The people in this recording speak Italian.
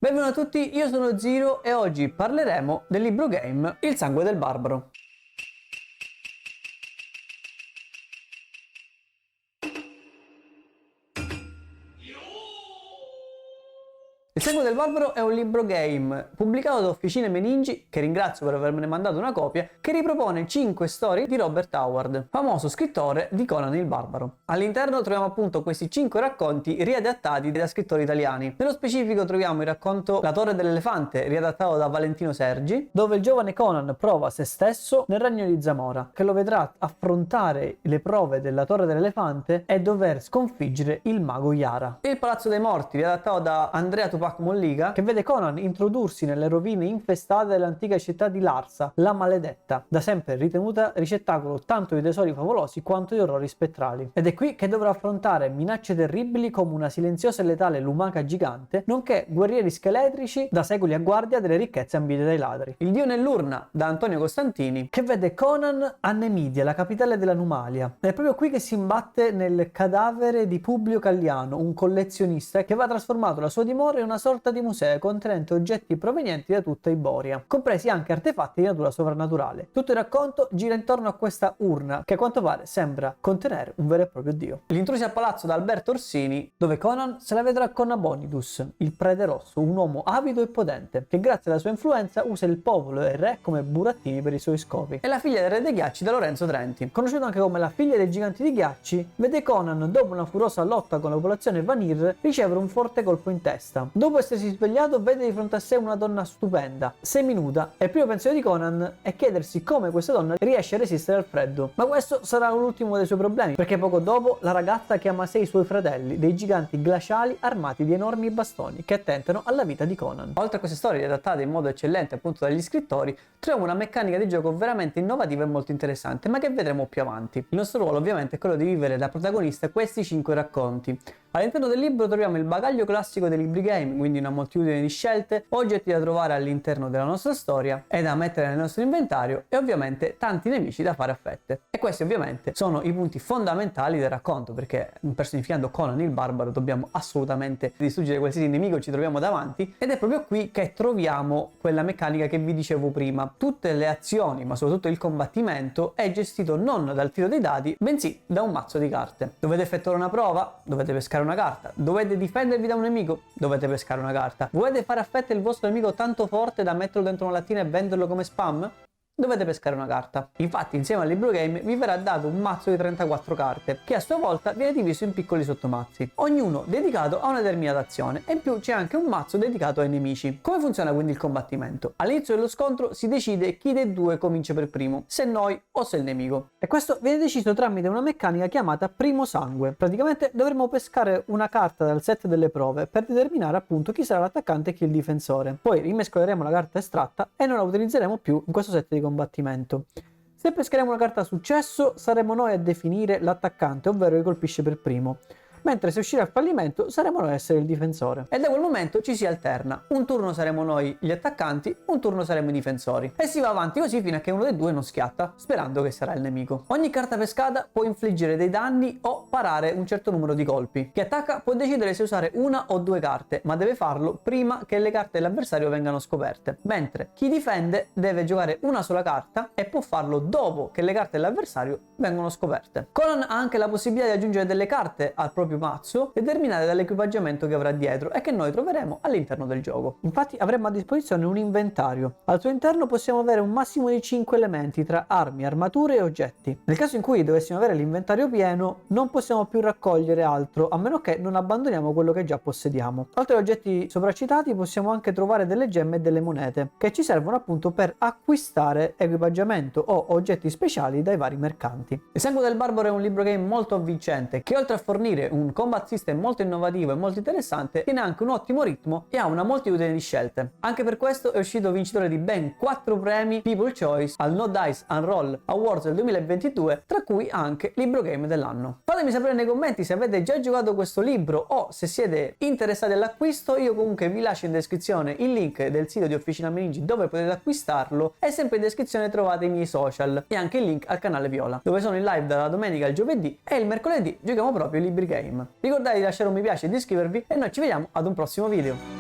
Benvenuti a tutti, io sono Ziro e oggi parleremo del libro game Il sangue del barbaro. Il sangue del barbaro è un libro game pubblicato da Officine Meningi, che ringrazio per avermene mandato una copia, che ripropone 5 storie di Robert Howard, famoso scrittore di Conan il Barbaro. All'interno troviamo appunto questi 5 racconti riadattati da scrittori italiani. Nello specifico troviamo il racconto La Torre dell'Elefante, riadattato da Valentino Sergi, dove il giovane Conan prova se stesso nel regno di Zamora, che lo vedrà affrontare le prove della Torre dell'Elefante e dover sconfiggere il mago Yara. Il Palazzo dei Morti, riadattato da Andrea Tupac Mollica, che vede Conan introdursi nelle rovine infestate dell'antica città di Larsa, la Maledetta, da sempre ritenuta ricettacolo tanto di tesori favolosi quanto di orrori spettrali. Ed è qui che dovrà affrontare minacce terribili come una silenziosa e letale lumaca gigante, nonché guerrieri scheletrici da secoli a guardia delle ricchezze ambite dai ladri. Il dio nell'urna, da Antonio Costantini, che vede Conan a Nemidia, la capitale della Numalia. È proprio qui che si imbatte nel cadavere di Publio Calliano, un collezionista che va trasformato la sua dimora in una sorta di museo contenente oggetti provenienti da tutta Iboria, compresi anche artefatti di natura sovrannaturale. Tutto il racconto gira intorno a questa urna che a quanto pare sembra contenere un vero e proprio dio. Gli intrusi al palazzo da Alberto Orsini, dove Conan se la vedrà con Nabonidus, il prete rosso, un uomo avido e potente, che grazie alla sua influenza usa il popolo e il re come burattini per i suoi scopi. È la figlia del re dei ghiacci da Lorenzo Trenti, conosciuto anche come la figlia dei giganti di ghiacci, vede Conan, dopo una furiosa lotta con la popolazione Vanir, ricevere un forte colpo in testa. Dopo essersi svegliato, vede di fronte a sé una donna stupenda, seminuda, e il primo pensiero di Conan è chiedersi come questa donna riesce a resistere al freddo. Ma questo sarà l'ultimo dei suoi problemi, perché poco dopo la ragazza chiama a sé i suoi fratelli, dei giganti glaciali armati di enormi bastoni che attentano alla vita di Conan. Oltre a queste storie adattate in modo eccellente appunto dagli scrittori, troviamo una meccanica di gioco veramente innovativa e molto interessante, ma che vedremo più avanti. Il nostro ruolo ovviamente è quello di vivere da protagonista questi 5 racconti. All'interno del libro troviamo il bagaglio classico dei libri game, quindi una moltitudine di scelte, oggetti da trovare all'interno della nostra storia e da mettere nel nostro inventario e ovviamente tanti nemici da fare a fette. E questi ovviamente sono i punti fondamentali del racconto, perché personificando Conan il Barbaro dobbiamo assolutamente distruggere qualsiasi nemico ci troviamo davanti, ed è proprio qui che troviamo quella meccanica che vi dicevo prima. Tutte le azioni, ma soprattutto il combattimento, è gestito non dal tiro dei dadi, bensì da un mazzo di carte. Dovete effettuare una prova? Dovete pescare una carta. Dovete difendervi da un nemico? Dovete pescare una carta. Volete fare a fette il vostro nemico tanto forte da metterlo dentro una lattina e venderlo come spam? Dovete pescare una carta. Infatti insieme al libro game vi verrà dato un mazzo di 34 carte, che a sua volta viene diviso in piccoli sottomazzi, ognuno dedicato a una determinata azione, e in più c'è anche un mazzo dedicato ai nemici. Come funziona quindi il combattimento? All'inizio dello scontro si decide chi dei due comincia per primo, se noi o se il nemico. E questo viene deciso tramite una meccanica chiamata primo sangue. Praticamente dovremo pescare una carta dal set delle prove per determinare appunto chi sarà l'attaccante e chi il difensore. Poi rimescoleremo la carta estratta e non la utilizzeremo più in questo set di combattimento. Se pescheremo una carta a successo, saremo noi a definire l'attaccante, ovvero chi colpisce per primo, mentre se uscirà a fallimento saremo noi a essere il difensore. E da quel momento ci si alterna: un turno saremo noi gli attaccanti, un turno saremo i difensori, e si va avanti così fino a che uno dei due non schiatta, sperando che sarà il nemico. Ogni carta pescata può infliggere dei danni o parare un certo numero di colpi. Chi attacca può decidere se usare una o due carte, ma deve farlo prima che le carte dell'avversario vengano scoperte, mentre chi difende deve giocare una sola carta e può farlo dopo che le carte dell'avversario vengono scoperte. Conan ha anche la possibilità di aggiungere delle carte al proprio mazzo determinate dall'equipaggiamento che avrà dietro e che noi troveremo all'interno del gioco. Infatti avremo a disposizione un inventario. Al suo interno possiamo avere un massimo di 5 elementi tra armi, armature e oggetti. Nel caso in cui dovessimo avere l'inventario pieno, non possiamo più raccogliere altro, a meno che non abbandoniamo quello che già possediamo. Oltre agli oggetti sopracitati possiamo anche trovare delle gemme e delle monete, che ci servono appunto per acquistare equipaggiamento o oggetti speciali dai vari mercanti. Il sangue del barbaro è un libro game molto avvincente, che oltre a fornire un combat system molto innovativo e molto interessante, tiene anche un ottimo ritmo e ha una moltitudine di scelte. Anche per questo è uscito vincitore di ben 4 premi People Choice al No Dice Unroll Awards del 2022, tra cui anche libro game dell'anno. Fatemi sapere nei commenti se avete già giocato questo libro o se siete interessati all'acquisto. Io comunque vi lascio in descrizione il link del sito di Officina Meningi dove potete acquistarlo, e sempre in descrizione trovate i miei social e anche il link al canale Viola, dove sono in live dalla domenica al giovedì, e il mercoledì giochiamo proprio i libri game. Ricordate di lasciare un mi piace e di iscrivervi, e noi ci vediamo ad un prossimo video.